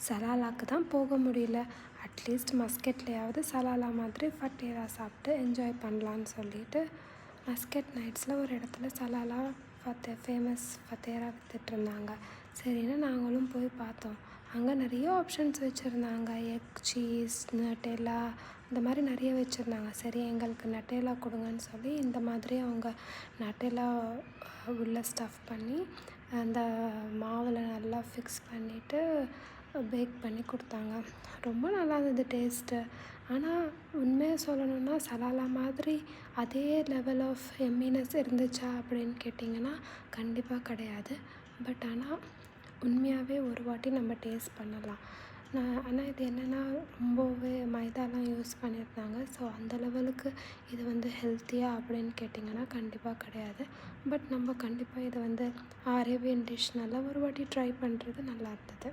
சலாலாக்கு தான் போக முடியல. அட்லீஸ்ட் மஸ்கெட்லேயாவது சலாலா மாதிரி ஃபத்தேரா சாப்பிட்டு என்ஜாய் பண்ணலான்னு சொல்லிட்டு மஸ்கெட் நைட்ஸில் ஒரு இடத்துல சலாலா ஃபேமஸ் ஃபத்தேரா விற்றுட்ருந்தாங்க. சரின்னு நாங்களும் போய் பார்த்தோம். அங்கே நிறைய ஆப்ஷன்ஸ் வச்சுருந்தாங்க. எக், சீஸ், நட்டேலா இந்த மாதிரி நிறைய வச்சுருந்தாங்க. சரி எங்களுக்கு நட்டேலா கொடுங்கன்னு சொல்லி இந்த மாதிரி அவங்க நட்டேலா உள்ள ஸ்டஃப் பண்ணி அந்த மாவில் நல்லா ஃபிக்ஸ் பண்ணிவிட்டு பேக் பண்ணி கொடுத்தாங்க. ரொம்ப நல்லா இருந்தது டேஸ்ட்டு. ஆனால் உண்மையாக சொல்லணுன்னா சலாலா மாதிரி அதே லெவல் ஆஃப் எம்மினஸ் இருந்துச்சா அப்படின்னு கேட்டிங்கன்னா கண்டிப்பாக கிடையாது. பட் ஆனால் உண்மையாகவே ஒரு வாட்டி நம்ம டேஸ்ட் பண்ணலாம். ஆனால் இது என்னென்னா ரொம்பவே மைதாலாம் யூஸ் பண்ணியிருந்தாங்க. ஸோ அந்த லெவலுக்கு இது வந்து ஹெல்த்தியா அப்படின்னு கேட்டிங்கன்னா கண்டிப்பாக கிடையாது. பட் நம்ம கண்டிப்பாக இதை வந்து அரேபியன் டிஷ்னால ஒரு வாட்டி ட்ரை பண்ணுறது நல்லா இருந்தது.